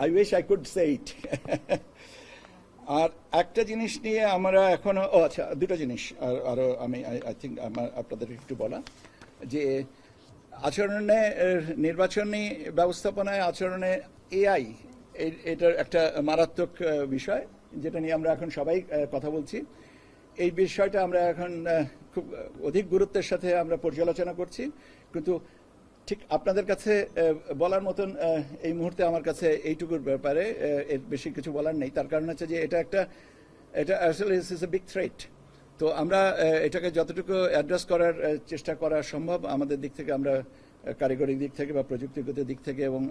I wish I could say it. আর একটা জিনিস নিয়ে আমরা এখনো আচ্ছা দুটো জিনিস আরো আমি আই থিঙ্ক আমার আপনাদের একটু বলা যে আচরণে নির্বাচনী ব্যবস্থাপনায় আচরণে এআই এটার একটা মারাত্মক বিষয় যেটা নিয়ে আমরা এখন সবাই কথা বলছি। এই বিষয়টা আমরা এখন খুব অধিক গুরুত্বের সাথে আমরা পর্যালোচনা করছি, কিন্তু ঠিক আপনাদের কাছে বলার মতন এই মুহূর্তে আমার কাছে এইটুকুর ব্যাপারে এর বেশি কিছু বলার নেই। তার কারণ হচ্ছে যে এটা আসলে ইজ এ বিগ থ্রেট। তো আমরা এটাকে যতটুকু অ্যাড্রেস করার চেষ্টা করা সম্ভব আমাদের দিক থেকে, আমরা কারিগরি দিক থেকে বা প্রযুক্তিগত দিক থেকে এবং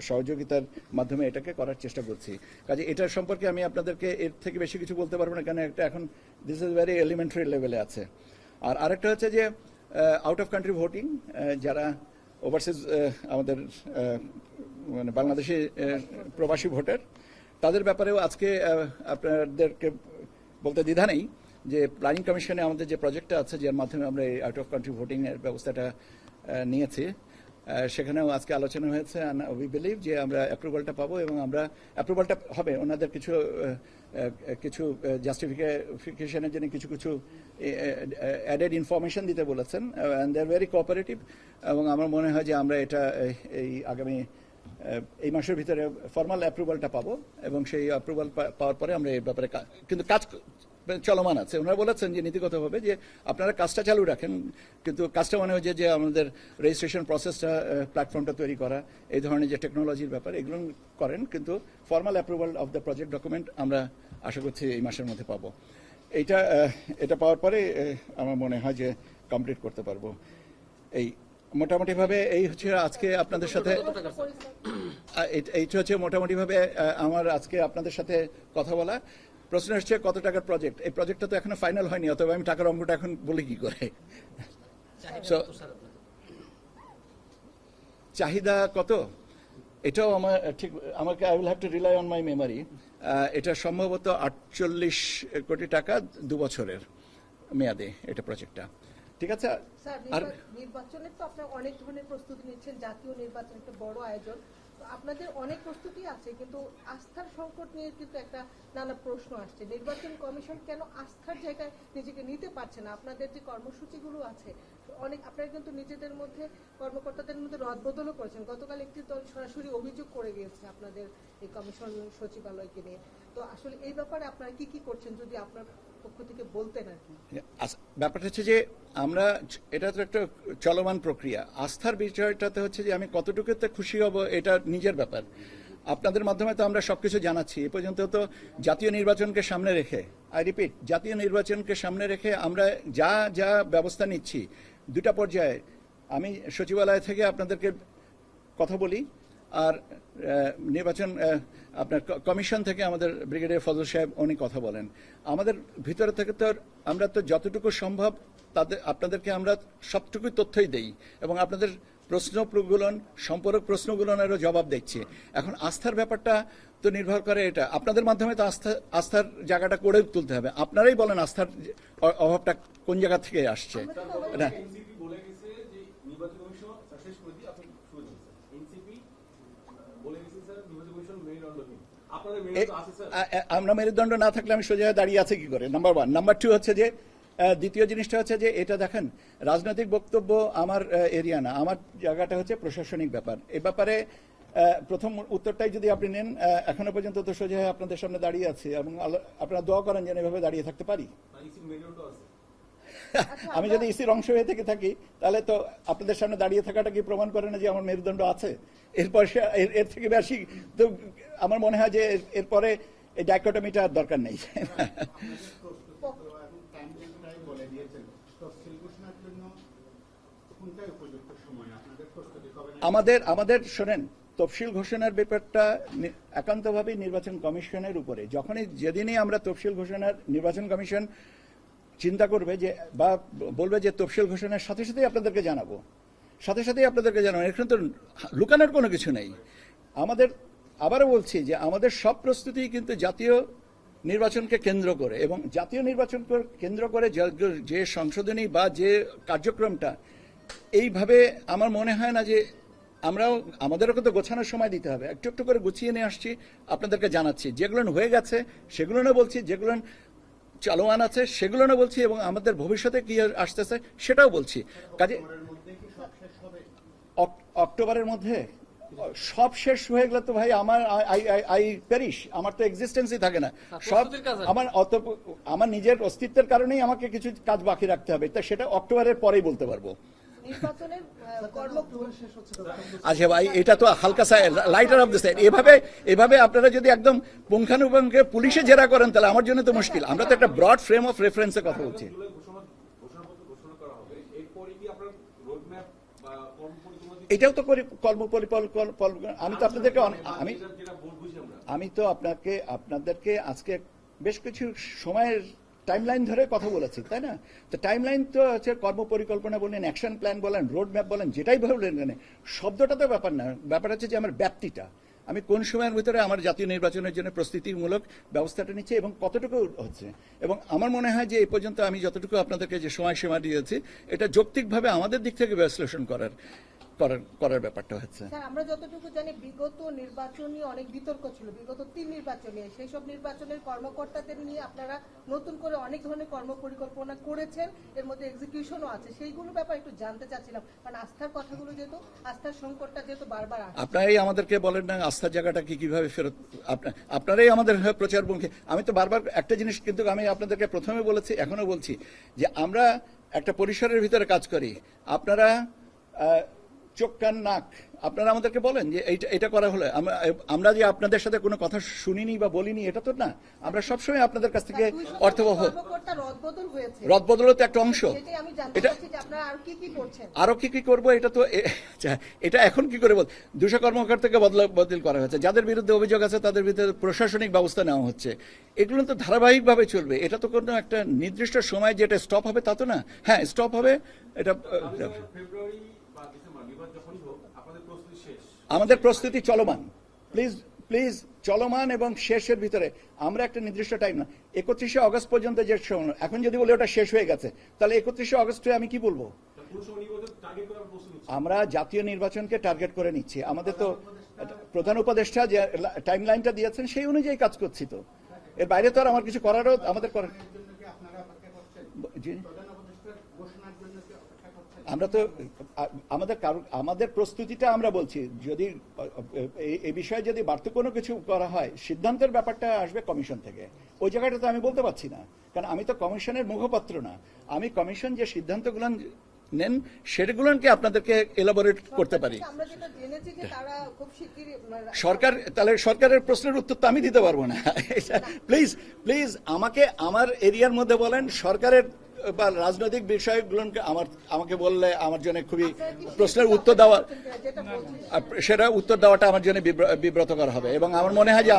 সহযোগিতার মাধ্যমে এটাকে করার চেষ্টা করছি। কাজে এটার সম্পর্কে আমি আপনাদেরকে এর থেকে বেশি কিছু বলতে পারবো না, কারণ একটা এখন দিস ইজ ভেরি এলিমেন্টারি লেভেলে আছে। আর আরেকটা হচ্ছে যে আউট অফ কান্ট্রি ভোটিং, যারা ওভারসিজ আমাদের মানে বাংলাদেশি প্রবাসী ভোটার, তাদের ব্যাপারেও আজকে আপনাদেরকে বলতে দ্বিধা নেই যে প্ল্যানিং কমিশনে আমাদের যে প্রজেক্টটা আছে, যার মাধ্যমে আমরা এই আউট অফ কান্ট্রি ভোটিং এর ব্যবস্থাটা নিয়েছি, সেখানেও আজকে আলোচনা হয়েছে। উই বিলিভ যে আমরা অ্যাপ্রুভালটা পাবো এবং আমরা অ্যাপ্রুভালটা হবে। ওনাদের কিছু জাস্টিফিকেশনের জন্য কিছু অ্যাডেড ইনফরমেশন দিতে বলেছেন, and they are very cooperative. এবং আমার মনে হয় যে আমরা এটা এই আগামী এই মাসের ভিতরে ফর্মাল অ্যাপ্রুভালটা পাবো, এবং সেই অ্যাপ্রুভাল পাওয়ার পরে আমরা এই ব্যাপারে কিন্তু কাজ চলমান আছে। ওনারা বলেছেন যে নীতিগতভাবে যে আপনারা কাজটা চালু রাখেন, কিন্তু কাজটা মনে হয় যে আমাদের রেজিস্ট্রেশন প্রসেসটা, প্ল্যাটফর্মটা তৈরি করা, এই ধরনের যে টেকনোলজির ব্যাপার, এগুলো করেন, কিন্তু formal approval of the project document আমরা আশা করছি এই মাসের মধ্যে পাবো। এটা পাওয়ার পরে আমার মনে হয় যে কমপ্লিট করতে পারবো। এই মোটামুটিভাবে এই হচ্ছে আজকে আপনাদের সাথে, এইটা হচ্ছে মোটামুটিভাবে আমার আজকে আপনাদের সাথে কথা বলা। প্রশ্ন হচ্ছে কত টাকার প্রজেক্ট। এই প্রজেক্টটা তো এখনো ফাইনাল হয়নি, অথবা আমি টাকার অঙ্কটা এখন বলি কি করে। চাহিদা কত এটাও আমার ঠিক, আমাকে I will have to rely on my memory. এটা সম্ভবত 48 কোটি টাকা 2 বছরের মেয়াদে এটা প্রজেক্টটা। ঠিক আছে। আর নির্বাচনের তো আপনারা অনেক ধরনের প্রস্তুতি নিচ্ছেন, জাতীয় নির্বাচন একটা বড় আয়োজন, আপনাদের অনেক প্রস্তুতি আছে, কিন্তু আস্থার সংকট নিয়ে কিন্তু একটা নানা প্রশ্ন আসছে। নির্বাচন কমিশন কেন আস্থার জায়গায় নিজেকে নিতে পারছে না? আপনাদের যে কর্মসূচিগুলো আছে অনেক, আপনারা কিন্তু নিজেদের মধ্যে কর্মকর্তাদের মধ্যে রদবদলও করেছেন। গতকাল একটি দল সরাসরি অভিযোগ করে গিয়েছে আপনাদের এই কমিশন সচিবালয়কে নিয়ে। তো আসলে এই ব্যাপারে আপনারা কি করছেন যদি আপনার পক্ষ থেকে বলতেন আর কি। ব্যাপারটা হচ্ছে যে আমরা, এটা তো একটা চলমান প্রক্রিয়া। আস্থার বিষয়টাতে হচ্ছে যে আমি কতটুকুতে খুশি হব এটা নিজের ব্যাপার। আপনাদের মাধ্যমে তো আমরা সবকিছু জানাচ্ছি। এ পর্যন্ত তো জাতীয় নির্বাচনকে সামনে রেখে, আই রিপিট, জাতীয় নির্বাচনকে সামনে রেখে আমরা যা ব্যবস্থা নিচ্ছি, 2টা পর্যায়ে আমি সচিবালয় থেকে আপনাদেরকে কথা বলি, আর নির্বাচন আপনার কমিশন থেকে আমাদের ব্রিগেডিয়ার ফজল সাহেব উনি কথা বলেন। আমাদের ভিতরে থেকে তো আমরা তো যতটুকু সম্ভব আপনাদেরকে আমরা সবটুকুই তথ্যই দেই, এবং আপনাদের প্রশ্নগুলোর সম্পর্ক প্রশ্নগুলোরও জবাব দিচ্ছি। এখন আস্থার ব্যাপারটা তো নির্ভর করে, এটা আপনাদের মাধ্যমে তো আস্থার জায়গাটা করে তুলতে হবে। আপনারাই বলেন আস্থার অভাবটা কোন জায়গা থেকে আসছে। আমরা মেরুদণ্ড না থাকলে আমি সোজা দাঁড়িয়ে আছে কি করে, নাম্বার 1। নাম্বার 2 হচ্ছে যে দ্বিতীয় জিনিসটা হচ্ছে যে এটা দেখেন, রাজনৈতিক বক্তব্য আমার এরিয়া না, আমার জায়গাটা হচ্ছে প্রশাসনিক ব্যাপার। এ ব্যাপারে প্রথম উত্তরটাই যদি আপনি নেন, এখনো পর্যন্ত তো সোজা আপনাদের সামনে দাঁড়িয়ে আছে, এবং আপনারা দোয়া করেন যেন এভাবে দাঁড়িয়ে থাকতে পারি। আমি যদি ইসির অংশ হয়ে থেকে থাকি, তাহলে তো আপনাদের সামনে দাঁড়িয়ে থাকাটা কি প্রমাণ করে না যে আমার মেরুদণ্ড আছে? এরপর এর থেকে বেশি তো আমার মনে হয় যে এরপরে এই ডাইকটমিটা দরকার নেই। আমাদের শোনেন, তফসিল ঘোষণার ব্যাপারটা একান্তভাবে নির্বাচন কমিশনের উপরে। যেদিনই আমরা তফসিল ঘোষণার, নির্বাচন কমিশন চিন্তা করবে যে বা বলবে যে তফসিল ঘোষণার সাথে সাথেই আপনাদেরকে জানাবো, এখানে তো লুকানোর কোনো কিছু নেই। আমাদের, আবারও বলছি যে আমাদের সব প্রস্তুতি কিন্তু জাতীয় নির্বাচনকে কেন্দ্র করে, এবং জাতীয় নির্বাচনকে কেন্দ্র করে যে সংশোধনী বা যে কার্যক্রমটা, এইভাবে আমার মনে হয় না যে আমরাও আমাদেরও তো গোছানোর সময় দিতে হবে, একটু একটু করে গুছিয়ে নিয়ে আসছি, আপনাদেরকে জানাচ্ছি যেগুলো হয়ে গেছে সেগুলো না বলছি, যেগুলো চলমান আছে সেগুলো না বলছি, এবং আমাদের ভবিষ্যতে কি আসতেছে সেটাও বলছি। কাজে অক্টোবরের মধ্যে সব শেষ হয়ে গেলে তো ভাই আমার আই পেরিশ, আমার তো এক্সিস্টেন্সই থাকে না। সব আমার নিজের অস্তিত্বের কারণেই আমাকে কিছু কাজ বাকি রাখতে হবে, তা সেটা অক্টোবরের পরেই বলতে পারবো। নির্বাচনের আচ্ছা ভাই, এটা তো হালকা লাইটার অফ দ্য সাইড। এভাবে আপনারা যদি একদম পুঙ্খানুপুঙ্খে পুলিশে জেরা করেন তাহলে আমার জন্য তো মুশকিল। আমরা তো একটা ব্রড ফ্রেম অফ রেফারেন্সের কথা বলছি। এটাও তো আমি তো আপনাদেরকে আপনাদেরকে আজকে বেশ কিছু সময়ের টাইমলাইন ধরে কথা বলেছি, তাই না? তো টাইমলাইন তো হচ্ছে কর্মপরিকল্পনা বলেন, অ্যাকশন প্ল্যান বলেন, রোড ম্যাপ বলেন, যেটাই বলেন কেন, শব্দটা তো ব্যাপার না, ব্যাপার হচ্ছে যে আমার ব্যাপ্তিটা, আমি কোন সময়ের ভিতরে আমার জাতীয় নির্বাচনের জন্য প্রস্তুতিমূলক ব্যবস্থাটা নিচ্ছি এবং কতটুকু হচ্ছে। এবং আমার মনে হয় যে এই পর্যন্ত আমি যতটুকু আপনাদেরকে যে সময়সীমা দিয়েছি এটা যৌক্তিকভাবে আমাদের দিক থেকে বিশ্লেষণ করার ব্যাপারটা হচ্ছে। স্যার, আমরা যতটুকু জানি বিগত নির্বাচনী অনেক বিতর্ক ছিল, বিগত 3 নির্বাচনে সেই সব নির্বাচনের কর্মকর্তাদের নিয়ে আপনারা নতুন করে অনেক ধরনের কর্মপরিকল্পনা করেছেন, এর মধ্যে এক্সিকিউশনও আছে, সেইগুলো ব্যাপারে একটু জানতে চাচ্ছিলাম। কারণ আস্থার কথাগুলো যেহেতু, আস্থার সংকটটা যেহেতু বারবার আসছে। আপনারাই আমাদেরকে বলেন না আস্থার জায়গাটা কিভাবে ফেরত, আপনারাই আমাদের প্রচার মুখে। আমি তো বারবার একটা জিনিস কিন্তু আমি আপনাদেরকে প্রথমে বলেছি, এখনো বলছি, যে আমরা একটা পরিসরের ভিতরে কাজ করি। আপনারা চোখ কান নাক আপনারা আমাদেরকে বলেন যে এটা করা হলে আমরা যে আপনাদের সাথে কোনো কথা শুনিনি বা বলিনি এটা তো না। আমরা সবসময় আপনাদের কাছ থেকে অর্থবহ রদবদল তো একটা অংশ। এটা আরো কি করবো, এটা তো এটা এখন কি করে 200 কর্মকর্তাকে বদল করা হয়েছে, যাদের বিরুদ্ধে অভিযোগ আছে তাদের বিরুদ্ধে প্রশাসনিক ব্যবস্থা নেওয়া হচ্ছে। এগুলো তো ধারাবাহিকভাবে চলবে, এটা তো কোনো একটা নির্দিষ্ট সময় যেটা স্টপ হবে তা তো না। হ্যাঁ, স্টপ হবে, এটা আমাদের প্রস্তুতি চলমান, প্লিজ চলমান এবং শেষের ভিতরে। আমরা একটা নির্দিষ্ট টাইম না, 31শে অগস্ট পর্যন্ত যে সময়, এখন যদি বলি ওটা শেষ হয়ে গেছে তাহলে 31শে অগস্টে আমি কি বলবো? আমরা জাতীয় নির্বাচনকে টার্গেট করে নিচ্ছি। আমাদের তো প্রধান উপদেষ্টা যে টাইম লাইনটা দিয়েছেন সেই অনুযায়ী কাজ করছি, তো এর বাইরে তো আর আমার কিছু করারও আমাদের আমরা তো আমাদের প্রস্তুতিটা আমরা বলছি। যদি এই বিষয়ে যদি বাড়তি কোনো কিছু করা হয়, সিদ্ধান্তের ব্যাপারটা আসবে কমিশন থেকে, ওই জায়গাটা তো আমি বলতে পারছি না, কারণ আমি তো কমিশনের মুখপাত্র না। আমি কমিশন যে সিদ্ধান্তগুলো নেন সেগুলোকে আপনাদেরকে এলাবোরেট করতে পারি। সরকার, তাহলে সরকারের প্রশ্নের উত্তর তো আমি দিতে পারবো না। প্লিজ আমাকে আমার এরিয়ার মধ্যে বলেন, সরকারের বা রাজনৈতিক বিষয়গুলোকে আমাকে বললে আমার জন্য খুবই প্রশ্নের উত্তর দেওয়াটা আমার জন্য বিব্রতকর হবে, এবং আমার মনে হয় যে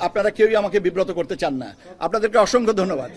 আপনারা কেউই আমাকে বিব্রত করতে চান না। আপনাদেরকে অসংখ্য ধন্যবাদ।